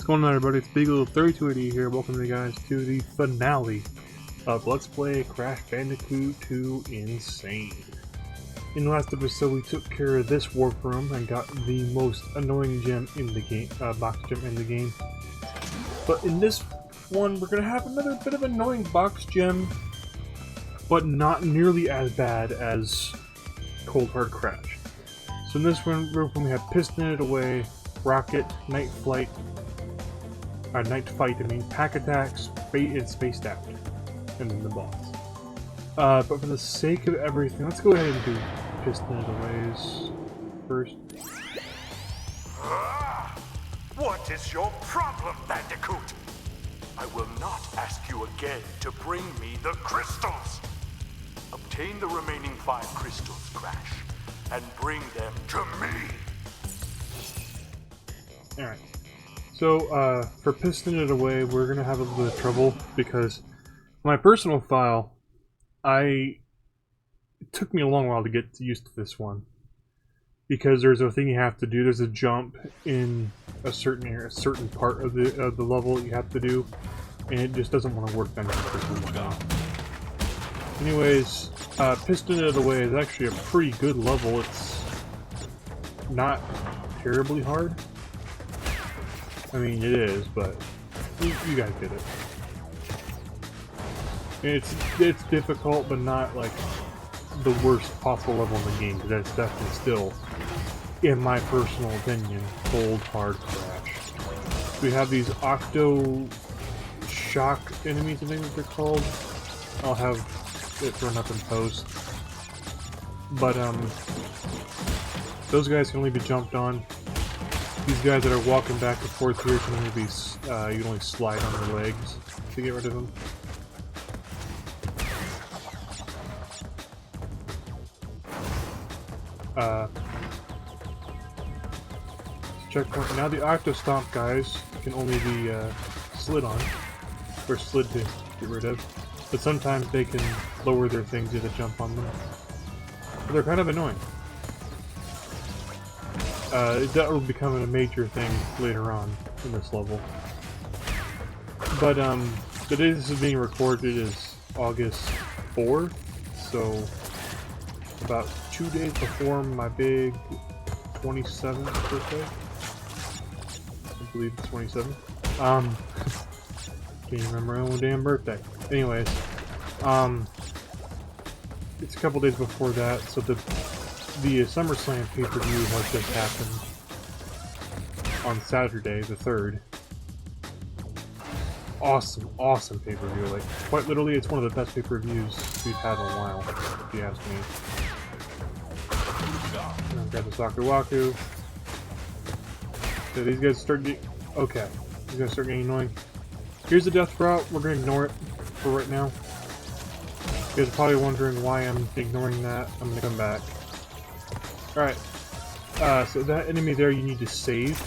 going on, everybody? It's Big Little 3280 here. Welcome you guys to the finale of Let's Play Crash Bandicoot 2 Insane. In the last episode, we took care of this warp room and got the most annoying gem in the game, box gem in the game. But in this one, we're gonna have another bit of annoying box gem, but not nearly as bad as Cold Hard Crash. So in this one, we have Piston It Away, Rocket, Night Fight, Pack Attacks, Fate, and Spaced Out, and then the boss. But for the sake of everything, let's go ahead and do Piston It Aways first. What is your problem, Bandicoot? I will not ask you again to bring me the crystals. Obtain the remaining 5 crystals, Crash, and bring them to me. Alright. So, for Piston It Away, we're gonna have a little bit of trouble because my personal file, it took me a long while to get used to this one. Because there's a thing you have to do, there's a jump in a certain area, a certain part of the level that you have to do, and it just doesn't want to work then for some time. Anyways, Piston It Away is actually a pretty good level. It's not terribly hard. I mean, it is, but you guys get it. It's difficult, but not like the worst possible level in the game, because that's definitely still, in my personal opinion, Cold Hard Crash. We have these Octo Shock enemies, I think that they're called. I'll have it run up in post. But those guys can only be jumped on. These guys that are walking back and forth here can only be, you can only slide on their legs to get rid of them. Checkpoint. Now the Octo Stomp guys can only be slid on, or slid to get rid of, but sometimes they can lower their things to jump on them. But they're kind of annoying. That will become a major thing later on in this level. But the day this is being recorded is August 4th, so about 2 days before my big 27th birthday. I believe it's 27th. Can't remember my own damn birthday. Anyways, it's a couple days before that, so the SummerSlam pay-per-view has just happened on Saturday, the 3rd. Awesome pay-per-view. Like, quite literally, it's one of the best pay-per-views we've had in a while, if you ask me. Grab the Saku Waku. So these guys start getting... Okay. These guys start getting annoying. Here's the death route. We're going to ignore it for right now. You guys are probably wondering why I'm ignoring that. I'm going to come back. Alright. So that enemy there you need to save.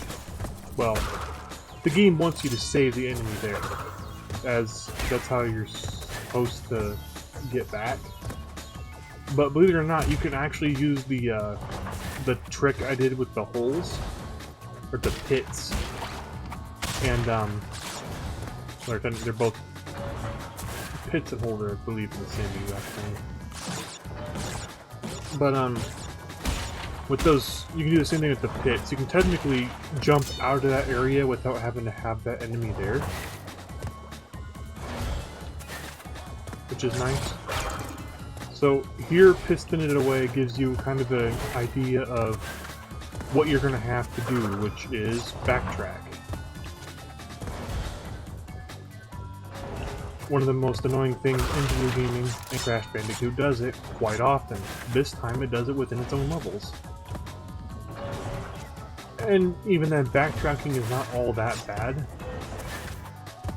Well, the game wants you to save the enemy there, as that's how you're supposed to get back. But believe it or not, you can actually use the trick I did with the holes, or the pits, and they're both pits and holes, I believe, in the same exact thing. But with those, you can do the same thing with the pits. You can technically jump out of that area without having to have that enemy there, which is nice. So here, Piston It Away gives you kind of an idea of what you're going to have to do, which is backtrack. One of the most annoying things in video gaming, and Crash Bandicoot does it quite often. This time it does it within its own levels. And even then, backtracking is not all that bad.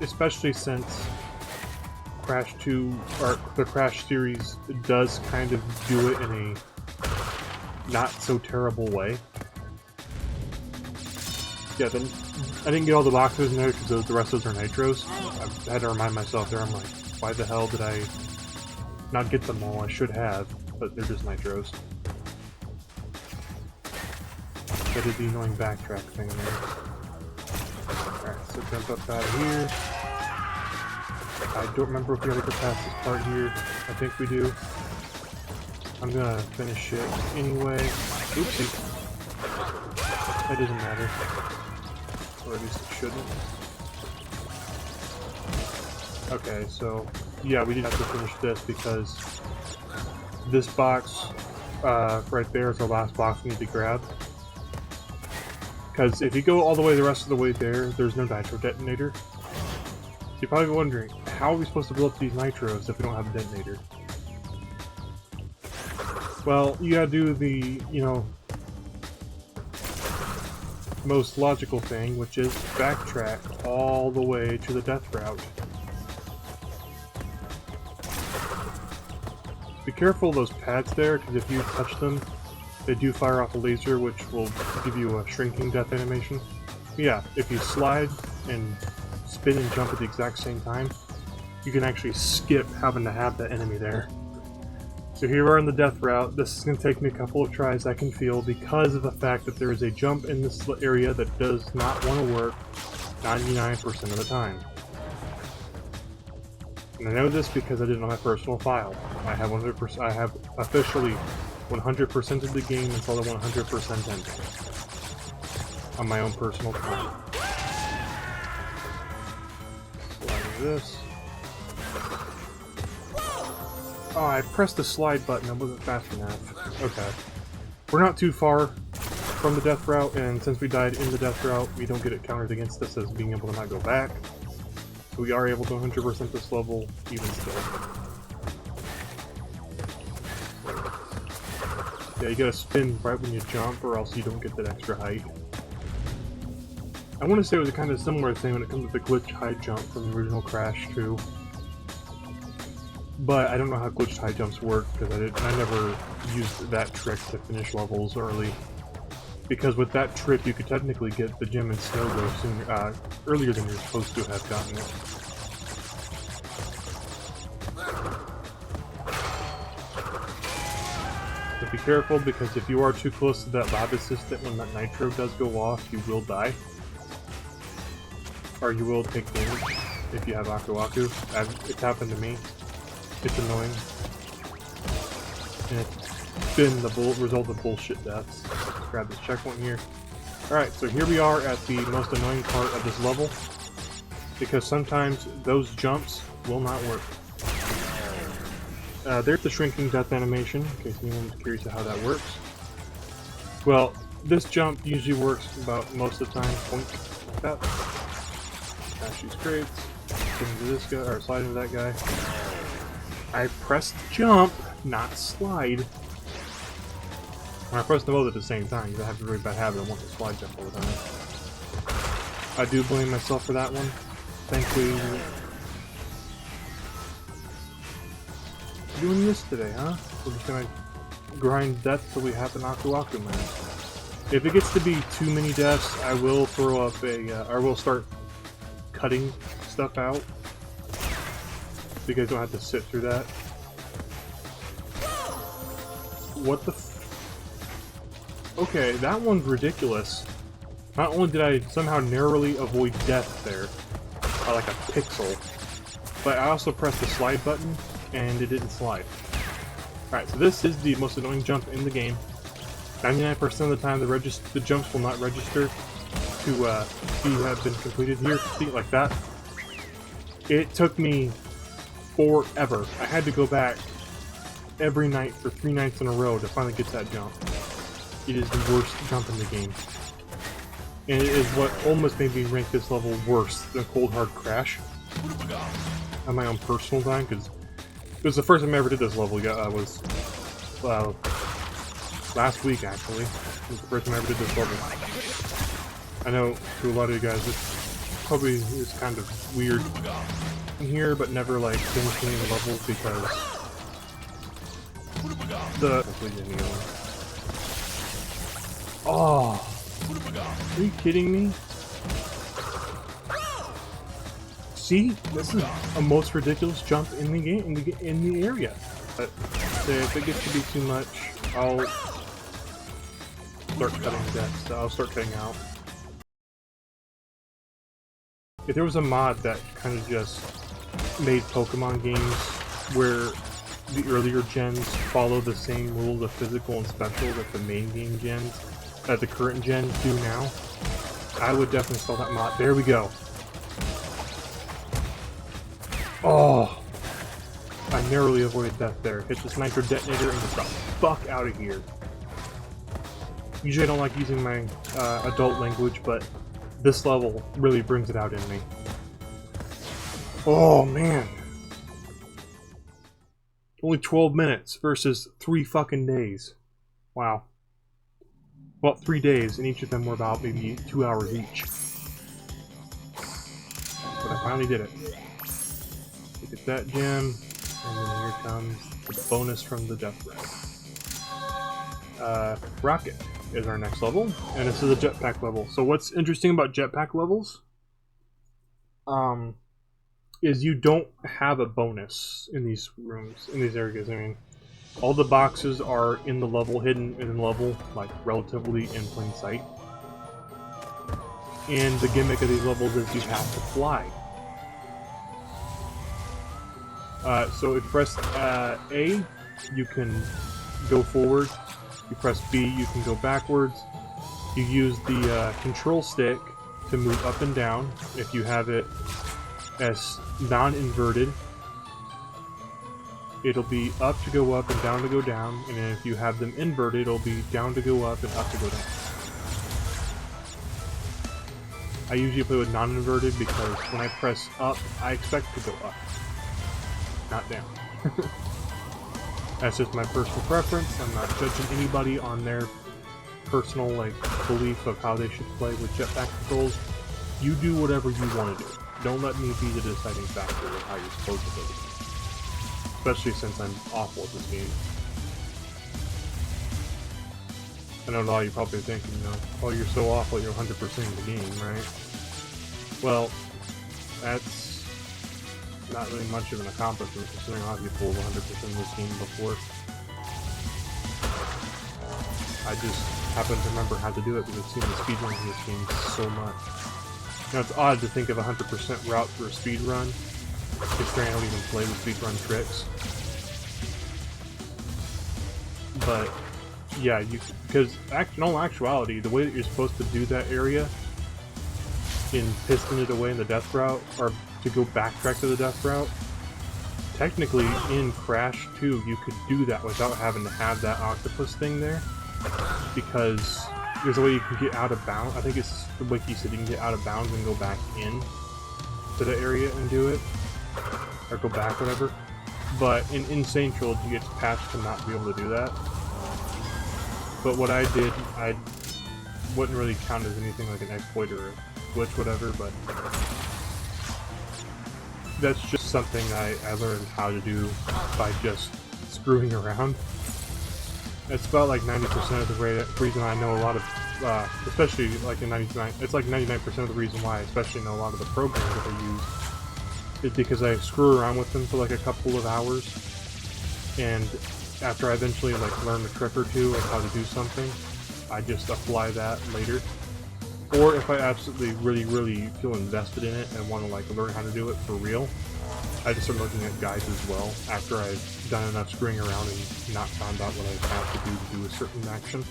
Especially since Crash 2, or the Crash series, does kind of do it in a not so terrible way. Yeah, then I didn't get all the boxes in there because the rest of those are nitros. I had to remind myself there, I'm like, why the hell did I not get them all? I should have, but they're just nitros. I did the annoying backtrack thing there. Alright, so jump up out of here. I don't remember if we gotta go past this part here. I think we do. I'm gonna finish it anyway. Oopsie. That doesn't matter. Or at least it shouldn't. Okay, so yeah, we did have to finish this because this box right there is the last box we need to grab. Because if you go all the way the rest of the way there, there's no nitro detonator. So you're probably wondering, how are we supposed to build up these nitros if we don't have a detonator? Well, you gotta do the, most logical thing, which is backtrack all the way to the death route. Be careful of those pads there, because if you touch them, they do fire off a laser, which will give you a shrinking death animation. But yeah, if you slide and spin and jump at the exact same time, you can actually skip having to have that enemy there. So here we are in the death route. This is going to take me a couple of tries, I can feel, because of the fact that there is a jump in this area that does not want to work 99% of the time. And I know this because I did it on my personal file. I have 100%. I have officially 100% of the game until the 100% ending on my own personal time. Slide this. Oh, I pressed the slide button. I wasn't fast enough. Okay. We're not too far from the death route, and since we died in the death route, we don't get it counted against us as being able to not go back. So we are able to 100% this level, even still. Yeah, you gotta spin right when you jump, or else you don't get that extra height. I want to say it was a kind of similar thing when it comes to the glitch high jump from the original Crash 2. But I don't know how glitched high jumps work, because I never used that trick to finish levels early. Because with that trick, you could technically get the gem and snow go sooner, earlier than you're supposed to have gotten it. So be careful, because if you are too close to that lab assistant when that nitro does go off, you will die. Or you will take damage if you have Aku Aku. It's happened to me. It's annoying. And it's been the result of bullshit deaths. Let's grab this checkpoint here. Alright, so here we are at the most annoying part of this level. Because sometimes those jumps will not work. There's the shrinking death animation, in case anyone's curious how that works. Well, this jump usually works about most of the time. Point like that. Smash these crates. Get into this guy, or slide into that guy. I pressed jump, not slide. When I press them both at the same time, because I have a very bad habit of wanting to slide jump all the time. I do blame myself for that one. Thankfully, doing this today, huh? We're just gonna grind death till we have an Aku Aku man. If it gets to be too many deaths, I will throw up I will start cutting stuff out. So you guys don't have to sit through that. What the Okay, that one's ridiculous. Not only did I somehow narrowly avoid death there, by like a pixel, but I also pressed the slide button, and it didn't slide. Alright, so this is the most annoying jump in the game. 99% of the time, the jumps will not register to have been completed here. See, like that. It took me forever. I had to go back every night for 3 nights in a row to finally get that jump. It is the worst jump in the game. And it is what almost made me rank this level worse than Cold Hard Crash on my own personal time, because it was the first time I ever did this level. Was last week, actually. It was the first time I ever did this level. I know to a lot of you guys it probably is kind of weird in here, but never like finishing the levels because Oh, are you kidding me? See, this is a most ridiculous jump in the game, in the area. But if it gets to be too much, I'll start cutting deaths. I'll start cutting out. if there was a mod that kind of just made Pokemon games where the earlier gens follow the same rules of physical and special that the main game gens, that the current gen do now, I would definitely install that mod. There we go. Oh! I narrowly avoided death there. Hit this nitro detonator and get the fuck out of here. Usually I don't like using my adult language, but this level really brings it out in me. Oh man. Only 12 minutes versus 3 fucking days. Wow. Well, 3 days, and each of them were about maybe 2 hours each. But I finally did it. Look at that gem, and then here comes the bonus from the death ray. Rocket is our next level, and this is a jetpack level. So what's interesting about jetpack levels is you don't have a bonus in these rooms, in these areas. I mean, all the boxes are in the level, hidden in the level, like relatively in plain sight. And the gimmick of these levels is you have to fly. So if you press A, you can go forward. You press B, you can go backwards. You use the control stick to move up and down if you have it as non-inverted. It'll be up to go up and down to go down, and then if you have them inverted, it'll be down to go up and up to go down. I usually play with non-inverted because when I press up, I expect to go up, not down. That's just my personal preference. I'm not judging anybody on their personal belief of how they should play with jetpack controls. You do whatever you want to do. Don't let me be the deciding factor of how you're supposed to play the game. Especially since I'm awful at this game. I know a lot of you probably thinking, oh, you're so awful, you're 100% in the game, right? Well, that's not really much of an accomplishment considering a lot of people 100% in this game before. I just happen to remember how to do it because I've seen the speedruns in this game so much. It's odd to think of a 100% route for a speedrun, considering I don't even play the speedrun tricks. But, yeah, because in all actuality, the way that you're supposed to do that area in piston it away in the death route, or to go backtrack to the death route, technically in Crash 2 you could do that without having to have that octopus thing there, because there's a way you can get out of bounds. I think it's the wiki said you can get out of bounds and go back in to the area and do it, or go back, whatever. But in Insane Trilogy it's patched to not be able to do that. But what I did, I wouldn't really count as anything like an exploit or a glitch, whatever, but that's just something I learned how to do by just screwing around. It's about like 90% of the reason I know a lot of, especially like in 99, it's like 99% of the reason why I especially know a lot of the programs that I use is because I screw around with them for like a couple of hours, and after I eventually learn a trick or two of how to do something, I just apply that later. Or if I absolutely really feel invested in it and want to learn how to do it for real, I just start looking at guides as well after I've done enough screwing around and not found out what I have to do a certain action.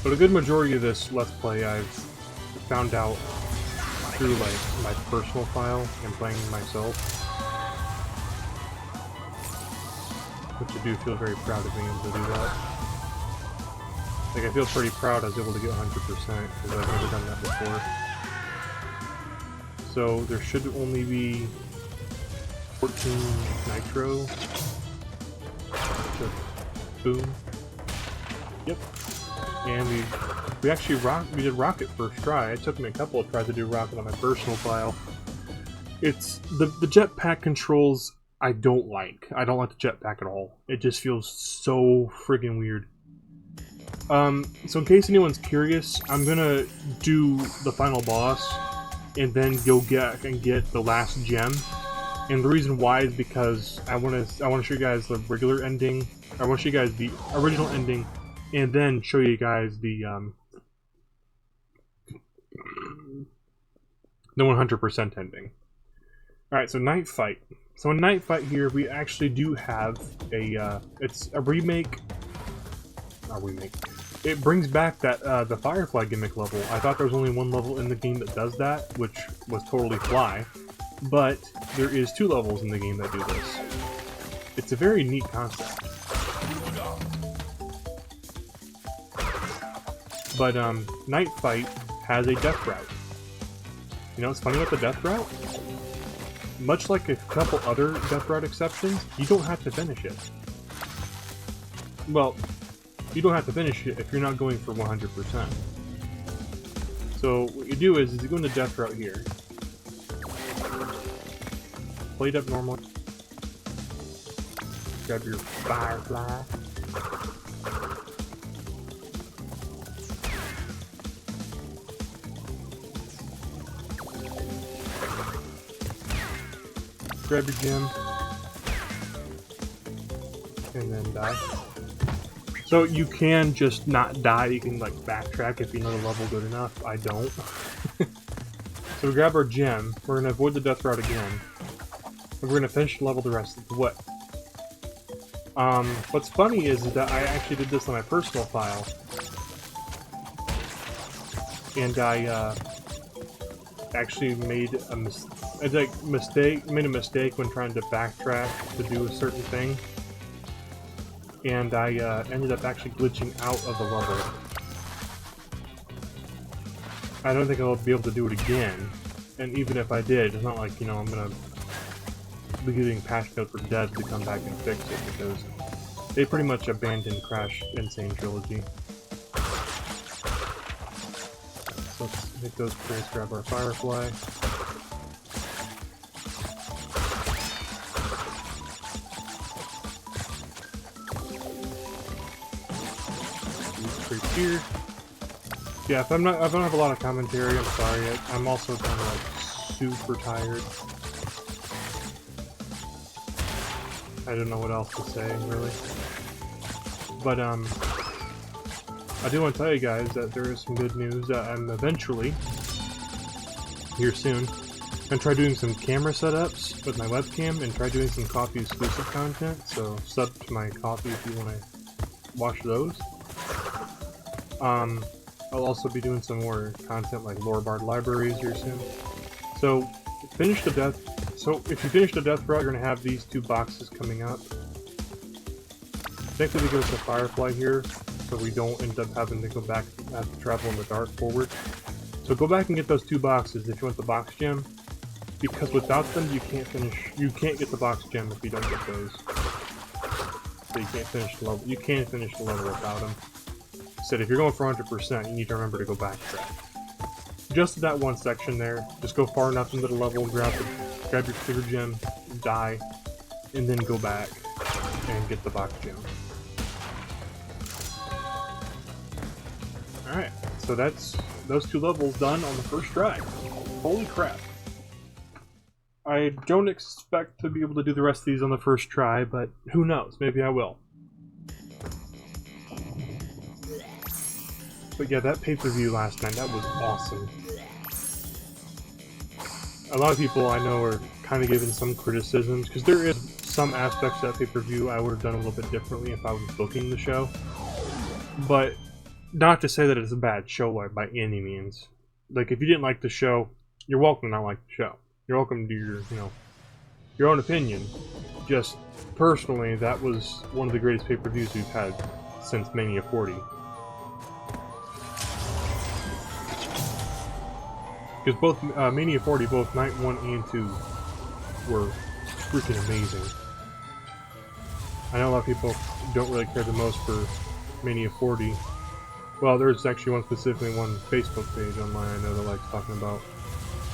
But a good majority of this Let's Play I've found out through my personal file and playing myself, which I do feel very proud of being able to do that. I feel pretty proud I was able to get 100% because I've never done that before. So there should only be 14 nitro. Boom. Yep. And we actually did rocket first try. It took me a couple of tries to do rocket on my personal file. It's the jetpack controls I don't like. I don't like the jetpack at all. It just feels so friggin' weird. So in case anyone's curious, I'm gonna do the final boss and then go get the last gem. And the reason why is because I want to show you guys the regular ending. I want to show you guys the original ending, and then show you guys the The 100% ending. Alright, so Night Fight. So in Night Fight here, we actually do have a, it's a remake. Not remake. It brings back that, the Firefly gimmick level. I thought there was only one level in the game that does that, which was totally Fly. But there is 2 levels in the game that do this. It's a very neat concept. But, Night Fight has a death route. You know what's funny about the death route? Much like a couple other death route exceptions, you don't have to finish it. Well, you don't have to finish it if you're not going for 100%. So what you do is you go into death route here. Play it up normally. Grab your Firefly. Grab your gem, and then die. So you can just not die, you can like backtrack if you know the level good enough. I don't. So we grab our gem, we're going to avoid the death route again, and we're going to finish the level the rest of the way. What's funny is that I actually did this on my personal file, and I actually made a mistake when trying to backtrack to do a certain thing, and I ended up actually glitching out of the level. I don't think I'll be able to do it again, and even if I did, it's not like, you know, I'm gonna be getting patch notes for devs to come back and fix it, because they pretty much abandoned Crash Insane Trilogy. So let's hit those crates, grab our Firefly. These crates here. Yeah, if I don't have a lot of commentary, I'm sorry. I'm also kind of like super tired. I don't know what else to say, really. But, I do want to tell you guys that there is some good news that I'm eventually, here soon, going to try doing some camera setups with my webcam and try doing some coffee exclusive content, so sub to my coffee if you want to watch those. I'll also be doing some more content like lore bard libraries here soon. So, if you finish the death route, you're going to have these 2 boxes coming up. Thankfully, give us a Firefly here, so we don't end up having to go back, have to travel in the dark forward. So go back and get those 2 boxes if you want the box gem, because without them you can't get the box gem if you don't get those. So you can't finish the level. You can't finish the level without them. Said if you're going for 100%, you need to remember to go backtrack. Just that one section there, just go far enough into the level, grab your trigger gem, die, and then go back and get the box gem. Alright, so that's those 2 levels done on the first try. Holy crap. I don't expect to be able to do the rest of these on the first try, but who knows, maybe I will. But yeah, that pay-per-view last night, that was awesome. A lot of people I know are kind of giving some criticisms, because there is some aspects of that pay-per-view I would have done a little bit differently if I was booking the show. But not to say that it's a bad show by any means. Like, if you didn't like the show, you're welcome to not like the show. You're welcome to do your own opinion. Just personally, that was one of the greatest pay-per-views we've had since Mania 40. Because both Mania 40, both Night 1 and 2 were freaking amazing. I know a lot of people don't really care the most for Mania 40. Well, there's actually one Facebook page online I know that likes talking about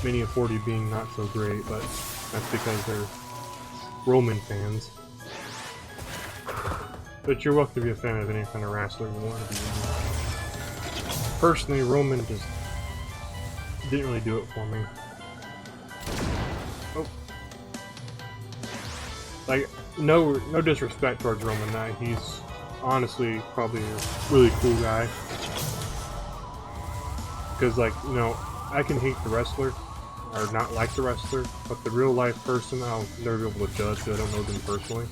Mania 40 being not so great, but that's because they're Roman fans. But you're welcome to be a fan of any kind of wrestler you want to be. Personally, Roman just didn't really do it for me. Oh. Like, no disrespect towards Roman Knight. He's honestly probably a really cool guy. Because, like, you know, I can hate the wrestler, are not like the wrestler, but the real life person I'll never be able to judge because I don't know them personally.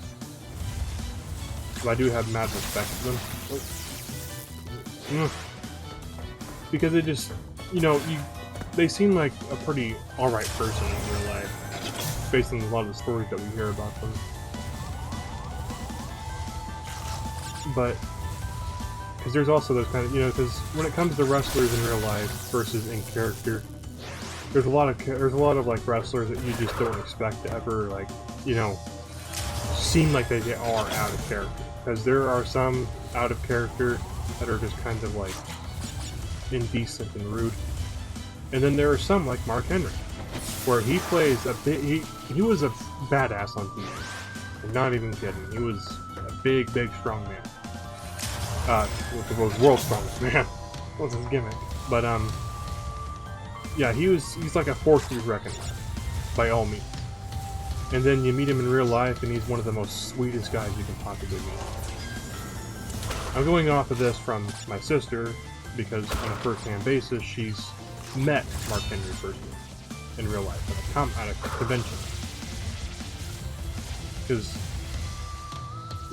But I do have mad respect for them. Because they just, you know, they seem like a pretty alright person in real life, based on a lot of the stories that we hear about them. But, because there's also those kind of, you know, because when it comes to wrestlers in real life versus in character, there's a lot of like wrestlers that you just don't expect to ever, like, you know, seem like they are out of character. Because there are some out of character that are just kind of like indecent and rude. And then there are some like Mark Henry, where he plays a bit, he was a badass on TV. I'm not even kidding. He was a big, strong man. Was world's strongest man. Was his gimmick. But yeah, he's like a force to be reckoned with, by all means. And then you meet him in real life, and he's one of the most sweetest guys you can possibly meet. I'm going off of this from my sister, because on a first-hand basis, she's met Mark Henry personally in real life at a convention. Because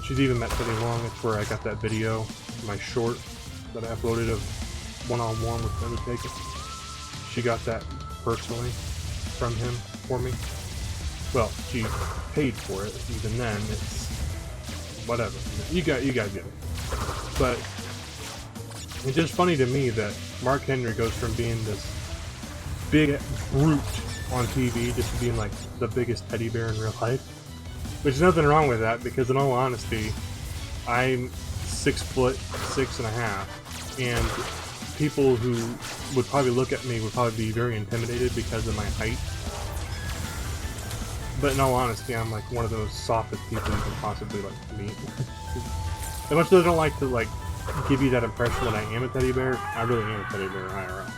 she's even met Teddy Long. It's where I got that video, my short that I uploaded of one-on-one with Undertaker. She got that personally from him for me. Well, she paid for it. Even then, it's whatever. You guys get it. But it's just funny to me that Mark Henry goes from being this big brute on TV just to being like the biggest teddy bear in real life. Which is nothing wrong with that, because in all honesty, I'm 6'6.5", and people who would probably look at me would probably be very intimidated because of my height. But in all honesty, I'm like one of those softest people you can possibly like meet. As much as I don't like to like give you that impression that I am a teddy bear, I really am a teddy bear in IRL.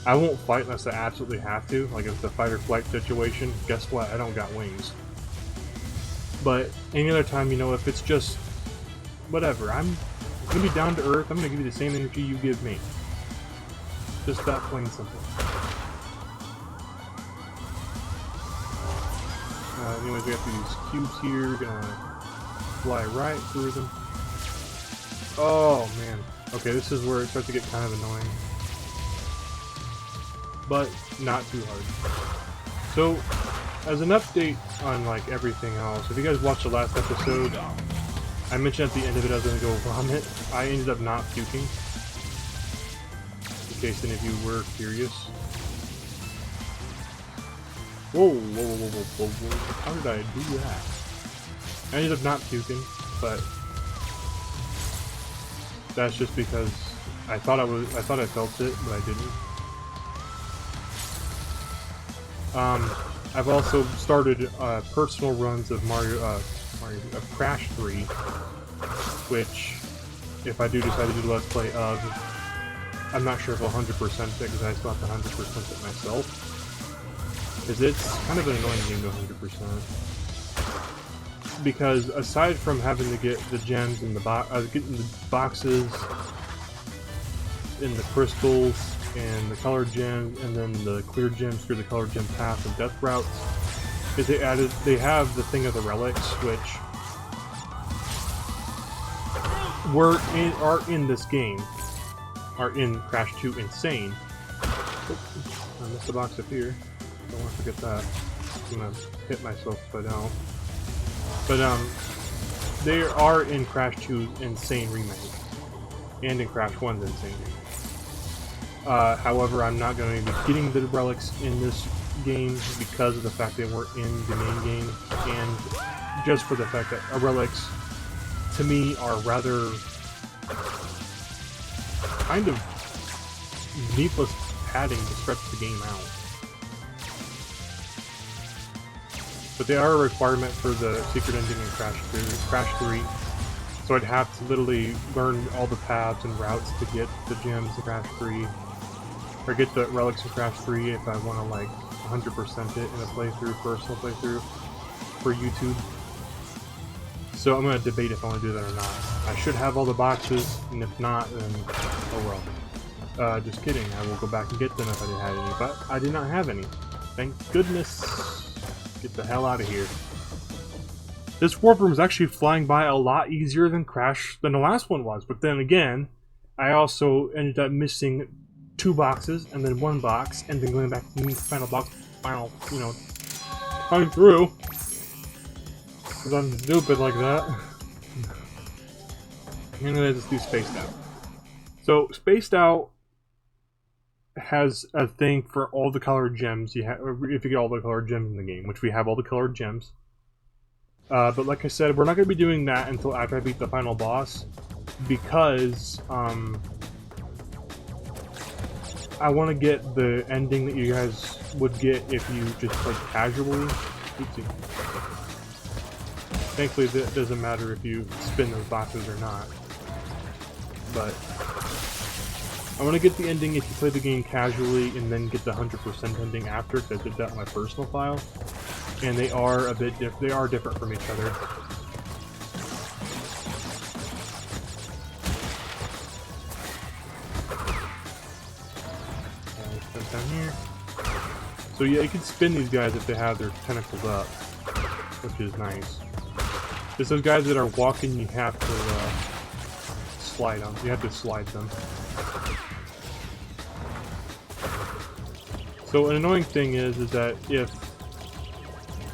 I won't fight unless I absolutely have to. Like if it's a fight or flight situation, guess what? I don't got wings. But any other time, you know, if it's just whatever, I'm gonna be down to earth. I'm gonna give you the same energy you give me. Just that plain simple. Anyways, we have these cubes here. Gonna fly right through them. Oh man. Okay, this is where it starts to get kind of annoying, but not too hard. So, as an update on like everything else, if you guys watched the last episode, I mentioned at the end of it I was gonna go vomit. I ended up not puking, in case any of you were curious. Whoa. How did I do that? I ended up not puking, but that's just because I thought I felt it, but I didn't. I've also started personal runs of of Crash 3, which, if I do decide to do the Let's Play of, I'm not sure if I'll 100% it, because I still have to 100% it myself. Because it's kind of an annoying game to 100%. Because aside from having to get the gems in the getting the boxes, and the crystals, and the colored gems, and then the clear gems through the colored gem path and death routes, is they have the thing of the relics, which are in this game, are in Crash 2 Insane. Oops, I missed the box up here. Don't want to forget that. I'm gonna hit myself if I don't. But they are in Crash 2 Insane Remake, and in Crash 1's Insane Remake. However, I'm not going to be getting the relics in this game because of the fact they weren't in the main game, and just for the fact that relics, to me, are rather kind of needless padding to stretch the game out. But they are a requirement for the secret ending in Crash 3. So I'd have to literally learn all the paths and routes to get the gems in Crash 3. Or get the relics in Crash 3 if I want to like 100% it in a playthrough, personal playthrough, for YouTube. So I'm going to debate if I want to do that or not. I should have all the boxes, and if not, then oh well. Just kidding, I will go back and get them if I didn't have any, but I did not have any. Thank goodness. Get the hell out of here. This warp room is actually flying by a lot easier than the last one was, but then again, I also ended up missing 2 boxes, and then 1 box, and then going back to the final box, you know, coming through. Because I'm stupid like that. And then I just do Spaced Out. So, Spaced Out has a thing for all the colored gems you have, if you get all the colored gems in the game, which we have all the colored gems. But like I said, we're not going to be doing that until after I beat the final boss, because I want to get the ending that you guys would get if you just played casually. Oopsie. Thankfully, it doesn't matter if you spin those boxes or not. But I want to get the ending if you play the game casually, and then get the 100% ending after, because I did that on my personal file. And they are a bit different. They are different from each other. Down here. So yeah, you can spin these guys if they have their tentacles up, which is nice. Just those guys that are walking, you have to slide on. You have to slide them. So an annoying thing is that if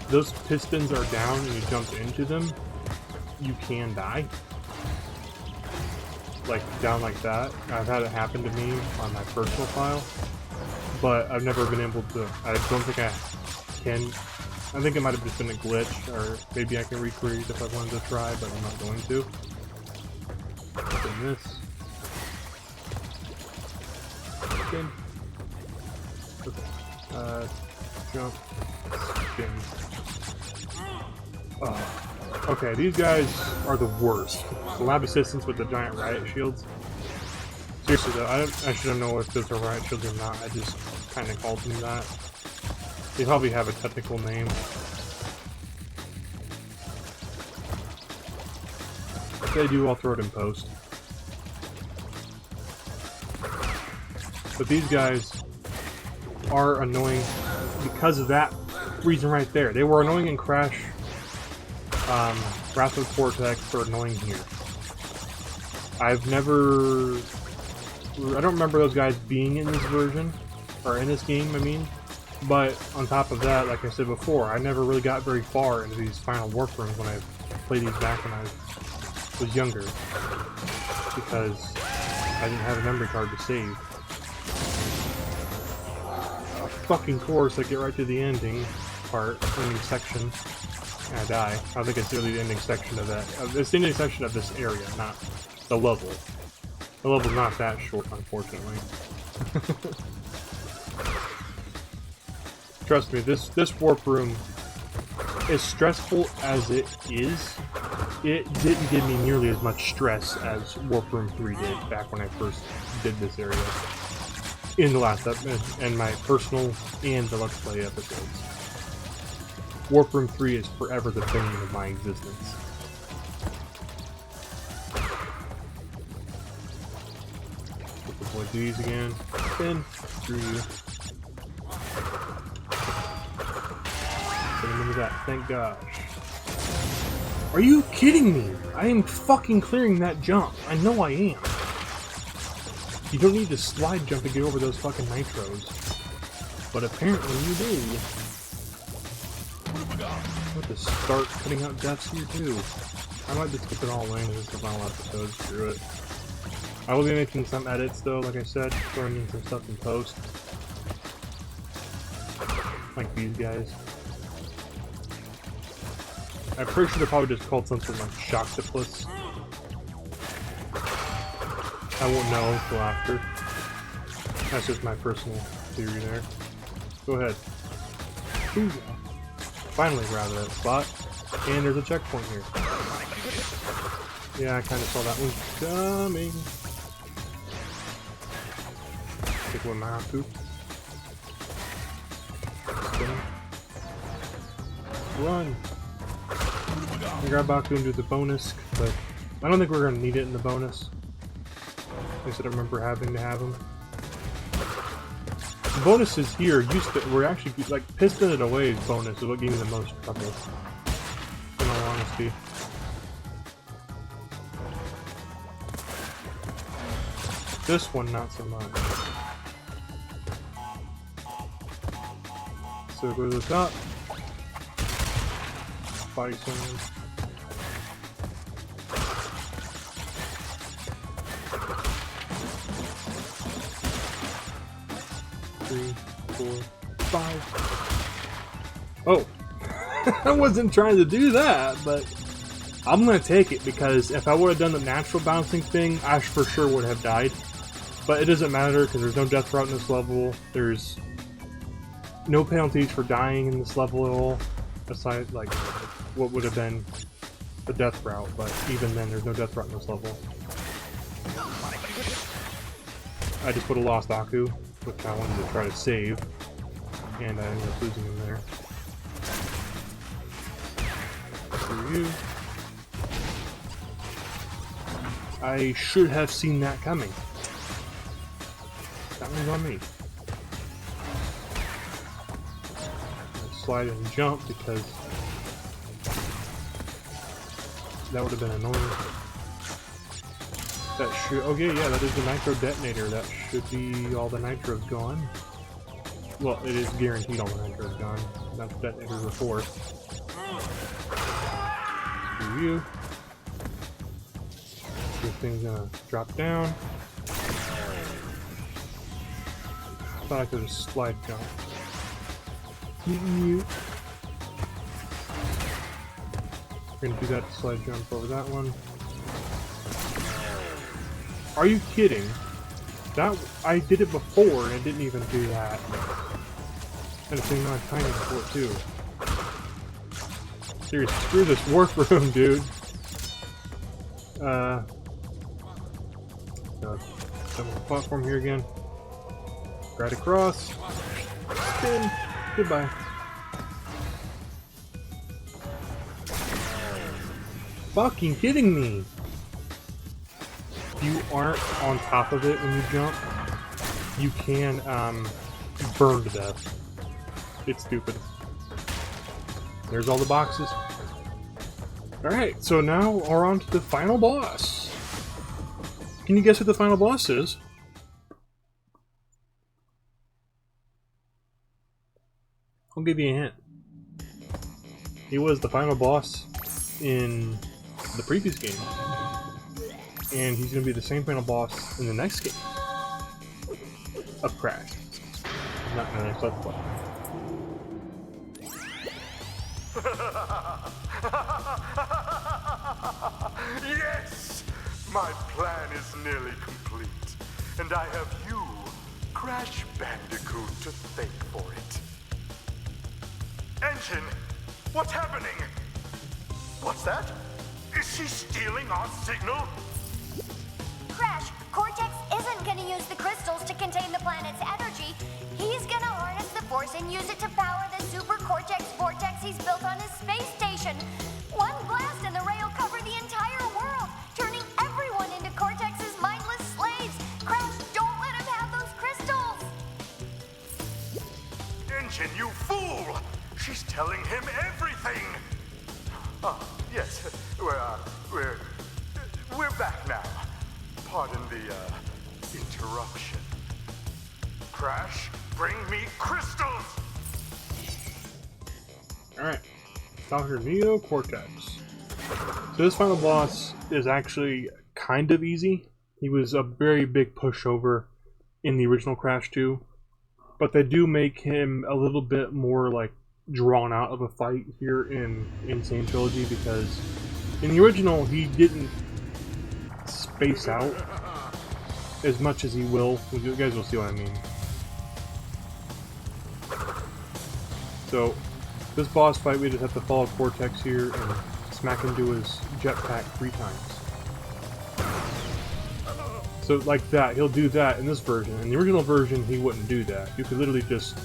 those pistons are down and you jump into them, you can die. Like, down like that. I've had it happen to me on my personal file, but I've never been able to. I don't think I can. I think it might have just been a glitch, or maybe I can recreate it if I wanted to try, but I'm not going to. Open this. Spin. Okay. Jump. Spin. Oh. Okay, these guys are the worst. The lab assistants with the giant riot shields. Seriously though, I should know if those are riot shields or not. I just kind of called them that. They probably have a technical name. If they do, I'll throw it in post. But these guys are annoying because of that reason right there. They were annoying in Crash. Wrath of Cortex are annoying here. I don't remember those guys being in this version, or in this game, I mean. But on top of that, like I said before, I never really got very far into these final warp rooms when I played these back when I was younger, because I didn't have a memory card to save. Fucking course, I get right to the ending part, ending section, and I die. I think it's really the ending section of that. It's the ending section of this area, not the level. The level's not that short, unfortunately. Trust me, this warp room, as stressful as it is, it didn't give me nearly as much stress as Warp Room 3 did back when I first did this area. In the last episode, and my personal and the Let's Play episodes. Warp Room 3 is forever the bane of my existence. Avoid these again. Spin. Screw you. Put him into that. Thank gosh. Are you kidding me? I am fucking clearing that jump. I know I am. You don't need to slide jump to get over those fucking nitros. But apparently you do. I'm about to start cutting out deaths here too. I might just keep it all in as the final episode. Screw it. I will be making some edits though, like I said, throwing in some stuff in post. Like these guys. I'm pretty sure they're probably just called something like Shocktopus. I won't know until after. That's just my personal theory there. Go ahead. Ooh, finally grab that spot. And there's a checkpoint here. Yeah, I kind of saw that one coming. Take one mile poop. Run! I grab Baku and do the bonus, but I don't think we're going to need it in the bonus. At least I don't remember having to have them. The bonuses here were actually like piston it away is bonus is what gave me the most trouble. In all honesty. This one not so much. So go to the top. Body slam. Three, 4, 5. Oh! I wasn't trying to do that, but I'm gonna take it because if I would have done the natural bouncing thing, I for sure would have died. But it doesn't matter because there's no death route in this level. There's no penalties for dying in this level at all, aside like what would have been the death route. But even then, there's no death route in this level. I just put a lost Aku, which I wanted to try to save, and I ended up losing him there. For you. I should have seen that coming. That one's on me. I slide and jump because that would have been annoying. That should. Okay, yeah, that is the nitro detonator. That should be all the nitro's gone. Well, it is guaranteed all the nitro's gone. That's detonator before. Screw you. This thing's gonna drop down. Thought I could just slide jump. You. We're gonna do that slide jump over that one. Are you kidding? That I did it before and it didn't even do that. And it's not tiny before too. Seriously, screw this warp room, dude. Jump on the platform here again. Right across. Spin. Goodbye. Fucking kidding me! If you aren't on top of it when you jump, you can burn to death. It's stupid. There's all the boxes. Alright, so now we're on to the final boss. Can you guess what the final boss is? I'll give you a hint. He was the final boss in the previous game. And he's going to be the same final boss in the next game. Of Crash. Not in the next level. Yes! My plan is nearly complete. And I have you, Crash Bandicoot, to thank for it. Engine, what's happening? What's that? Is she stealing our signal? Crash, Cortex isn't gonna use the crystals to contain the planet's energy. He's gonna harness the force and use it to power the super Cortex vortex he's built on his space station. One blast and the ray will cover the entire world, turning everyone into Cortex's mindless slaves. Crash, don't let him have those crystals! Engine, you fool! She's telling him everything! Ah, yes, we're back now. Pardon the, interruption. Crash, bring me crystals! Alright. Dr. Neo Cortex. So this final boss is actually kind of easy. He was a very big pushover in the original Crash 2. But they do make him a little bit more, like, drawn out of a fight here in Sane Trilogy, because in the original he didn't space out as much as he will. You guys will see what I mean. So this boss fight, we just have to follow Cortex here and smack into his jetpack 3 times. So like that, he'll do that in this version. In the original version, he wouldn't do that. You could literally just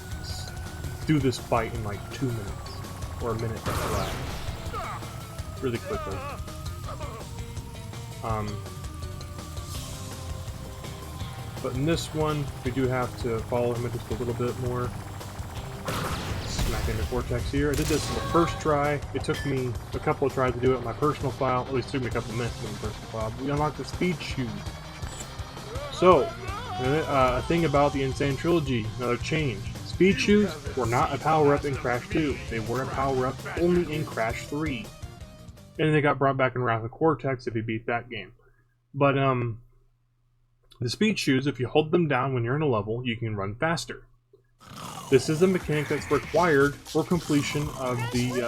do this fight in like 2 minutes, or a minute flat, really quickly. But in this one, we do have to follow him just a little bit more. Smack into Vortex here. I did this in the first try. It took me a couple of tries to do it in my personal file. At least it took me a couple of minutes in my personal file. We unlocked the speed shoes. So, a thing about the Insane Trilogy, another change. Speed shoes were not a power-up in Crash 2. They were a power-up only in Crash 3. And they got brought back in Wrath of Cortex if you beat that game. But, the speed shoes, if you hold them down when you're in a level, you can run faster. This is a mechanic that's required for completion of the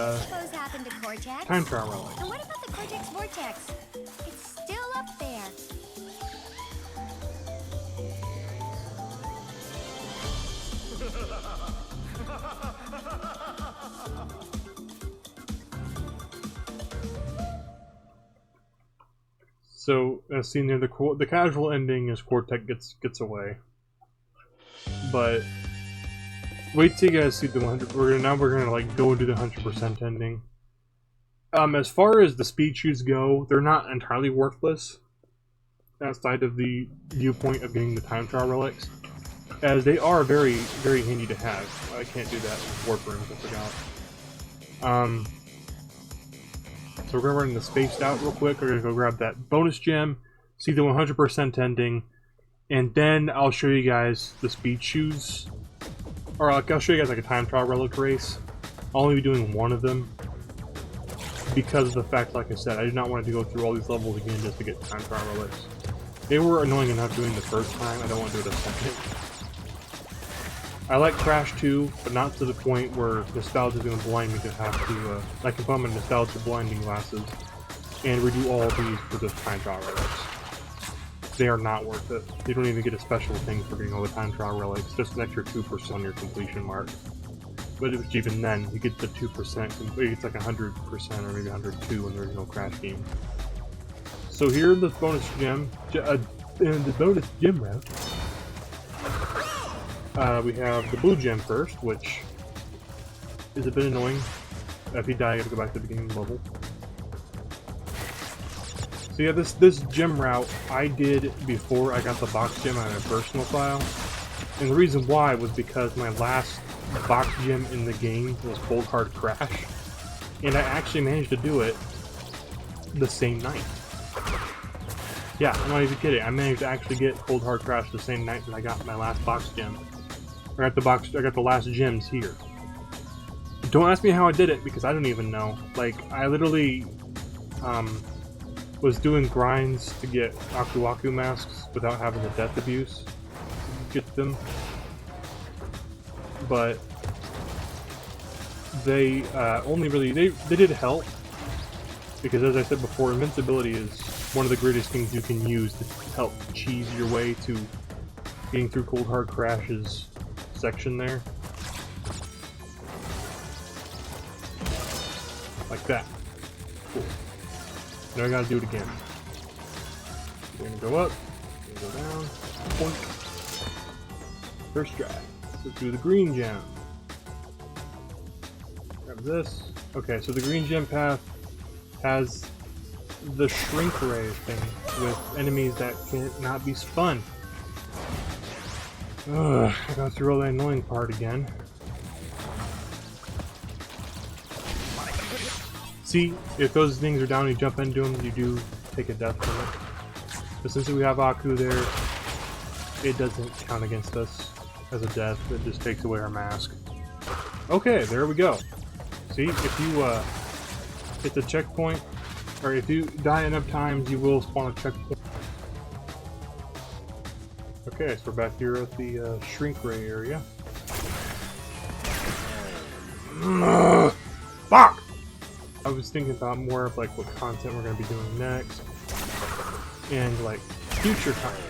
time trial relic. And what about the Cortex Vortex? It's still up there. So, as seen there, the casual ending is Cortex gets away. But wait till you guys see the 100. We're gonna like go into the 100% ending. As far as the speed shoes go, they're not entirely worthless, outside of the viewpoint of getting the time trial relics, as they are very, very handy to have. I can't do that with warp rooms, I forgot. So we're gonna run the spaced out real quick. We're gonna go grab that bonus gem, see the 100% ending, and then I'll show you guys the speed shoes. Or I'll show you guys like a time trial relic race. I'll only be doing one of them because of the fact, like I said, I did not want to go through all these levels again just to get time trial relics. They were annoying enough doing the first time. I don't want to do it a second. I like Crash 2, but not to the point where nostalgia is going to blind me to have to, I can put on my nostalgia blinding glasses and redo all of these for the time trial relics. They are not worth it. You don't even get a special thing for getting all the time trial relics, just an extra 2% on your completion mark. But even then, you get the 2%, it's like 100% or maybe 102 when there's no Crash game. So here the bonus gem, the bonus gem route. We have the blue gem first, which is a bit annoying. If you die, you have to go back to the beginning of the level. So yeah, this gem route I did before I got the box gem on my personal file. And the reason why was because my last box gem in the game was Cold Hard Crash. And I actually managed to do it the same night. Yeah, I'm not even kidding. I managed to actually get Cold Hard Crash the same night that I got my last box gem. I got the last gems here. Don't ask me how I did it, because I don't even know. Like, I literally was doing grinds to get Aku Aku masks without having the death abuse to get them. But they only really they did help, because as I said before, invincibility is one of the greatest things you can use to help cheese your way to getting through Cold Hard Crash's section there. Like that. Cool. Now I gotta do it again. We're gonna go up, we're gonna go down, point. First try. Let's do the green gem. Grab this. Okay, so the green gem path has the shrink ray thing with enemies that cannot be spun. Ugh, I got through all the annoying part again. See, if those things are down and you jump into them, you do take a death from it. But since we have Aku there, it doesn't count against us as a death. It just takes away our mask. Okay, there we go. See, if you hit the checkpoint, or if you die enough times, you will spawn a checkpoint. Okay, so we're back here at the shrink ray area. Fuck! I was thinking about more of like what content we're going to be doing next, and like future time.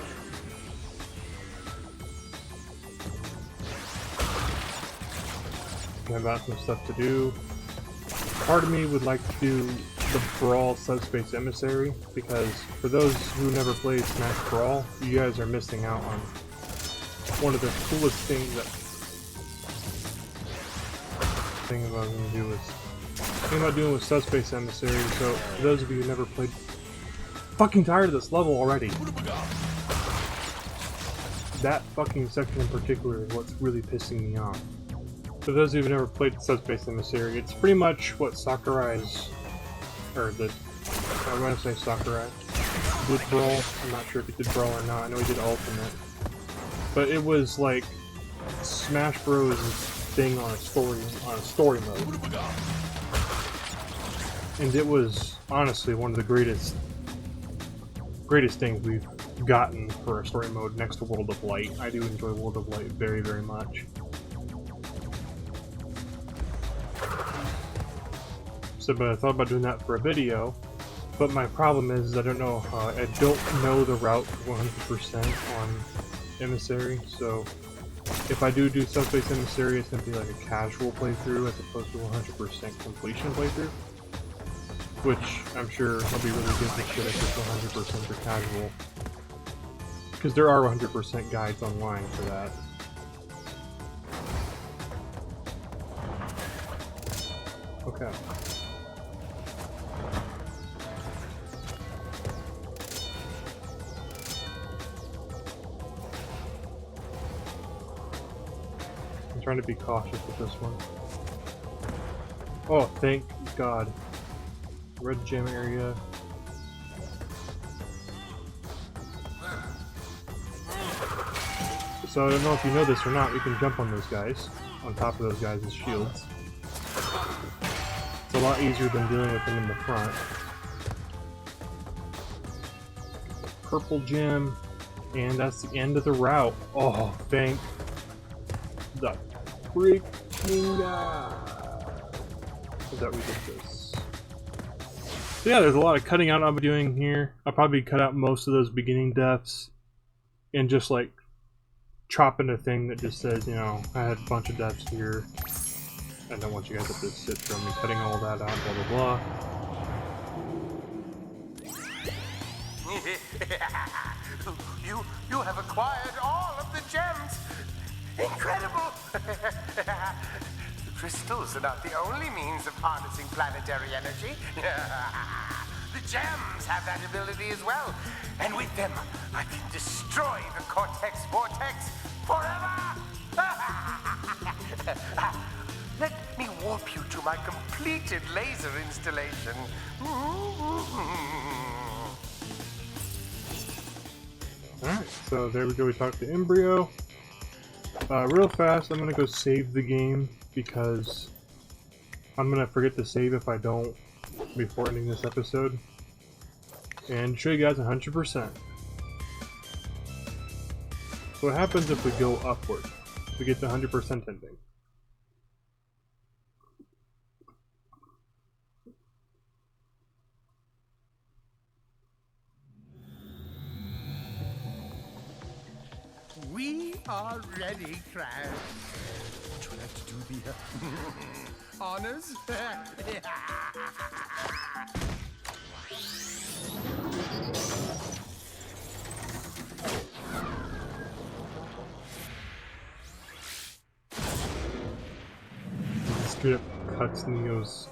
I've got some stuff to do. Part of me would like to do the Brawl Subspace Emissary, because for those who never played Smash Brawl, you guys are missing out on one of the coolest things that thing about going to do is doing with Subspace Emissary. So for those of you who never played, fucking tired of this level already. that fucking section in particular is what's really pissing me off. For those who've never played Subspace Emissary, it's pretty much what Sakurai's, or the, I want to say Sakurai, did Brawl. I'm not sure if he did Brawl or not. I know he did Ultimate. But it was like Smash Bros. Thing on a story mode. And it was honestly one of the greatest things we've gotten for a story mode next to World of Light. I do enjoy World of Light very, very much. So, but I thought about doing that for a video, but my problem is I don't know the route 100% on Emissary, so if I do Subspace Emissary, it's going to be like a casual playthrough as opposed to 100% completion playthrough, which I'm sure will be really good to get if it's 100% for casual, because there are 100% guides online for that. Okay. I'm trying to be cautious with this one. Oh, thank God. Red gem area. So I don't know if you know this or not, we can jump on those guys, on top of those guys' shields. It's a lot easier than dealing with them in the front. Purple gem, and that's the end of the route. Oh, thank the freaking God that we did this. So yeah, there's a lot of cutting out I'll be doing here. I'll probably cut out most of those beginning deaths and just like chop in a thing that just says, you know, I had a bunch of deaths here. I don't want you guys to have to sit through me cutting all that out, blah blah blah. You have acquired all of the gems. Incredible! The crystals are not the only means of harnessing planetary energy. The gems have that ability as well. And with them, I can destroy the Cortex Vortex forever! Let me warp you to my completed laser installation. Alright, so there we go, we talked to Embryo. Real fast, I'm gonna go save the game because I'm gonna forget to save if I don't before ending this episode. And show you guys 100%. So what happens if we go upward? We get the 100% ending. We are ready, Crash. Would you like to do the honors? Straight up cuts Neo's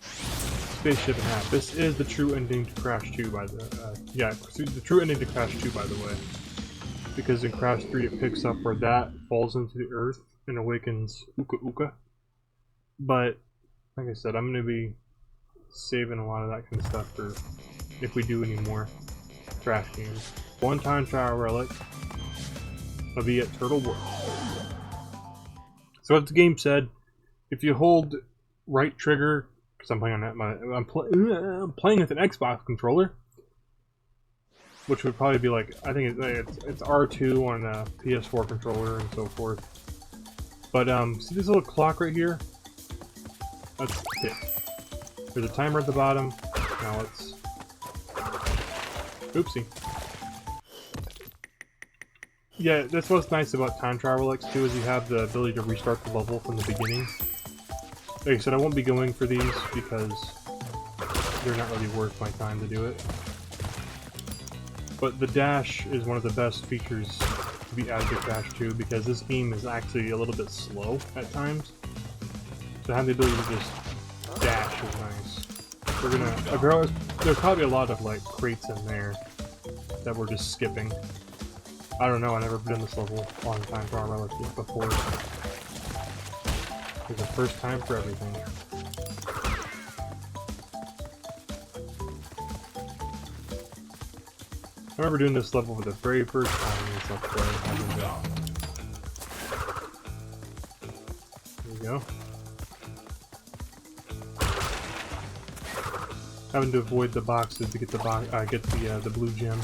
spaceship in half. This is the true ending to Crash 2, by the yeah, the true ending to Crash 2, by the way. Because in Crash 3 it picks up where that falls into the earth and awakens Uka Uka. But, like I said, I'm going to be saving a lot of that kind of stuff for if we do any more Crash games. One time trial relic. I'll be at Turtle World. So as the game said, if you hold right trigger, because I'm playing on I'm playing with an Xbox controller, which would probably be like, I think it's R2 on a PS4 controller and so forth. But see this little clock right here? That's it. There's a timer at the bottom. Now let's. Oopsie. Yeah, that's what's nice about time trial relics too, is you have the ability to restart the level from the beginning. Like I said, I won't be going for these because they're not really worth my time to do it. But the dash is one of the best features to be added to Crash 2 because this game is actually a little bit slow at times. So having the ability to just dash is nice. We're gonna there's probably a lot of like crates in there that we're just skipping. I don't know, I never done this level on time for our relative before. It's the first time for everything. I remember doing this level for the very first time in this Let's Play. There we go. Having to avoid the boxes to get the the blue gem.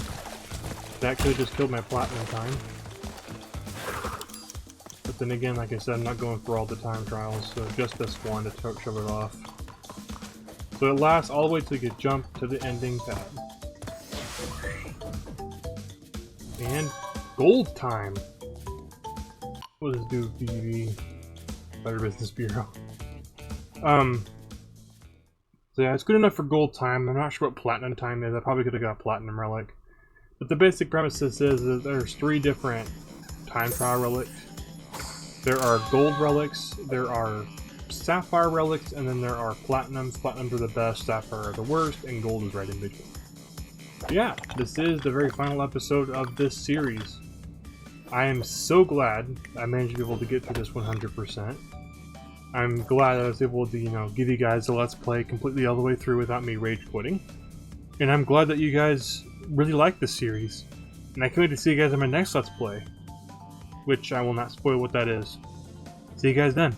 That could have just killed my platinum time. But then again, like I said, I'm not going for all the time trials, so just this one to shove it off. So it lasts all the way till you get jump to the ending pad. And gold time! What does this do, BB? Better Business Bureau. So yeah, it's good enough for gold time. I'm not sure what platinum time is. I probably could have got a platinum relic. But the basic premise is that there's 3 different time trial relics. There are gold relics, there are sapphire relics, and then there are platinums. Platinums are the best, sapphire are the worst, and gold is right in between. Yeah, this is the very final episode of this series. I am so glad I managed to be able to get through this 100%. I'm glad I was able to, you know, give you guys a Let's Play completely all the way through without me rage quitting. And I'm glad that you guys really like this series. And I can't wait to see you guys in my next Let's Play. Which I will not spoil what that is. See you guys then.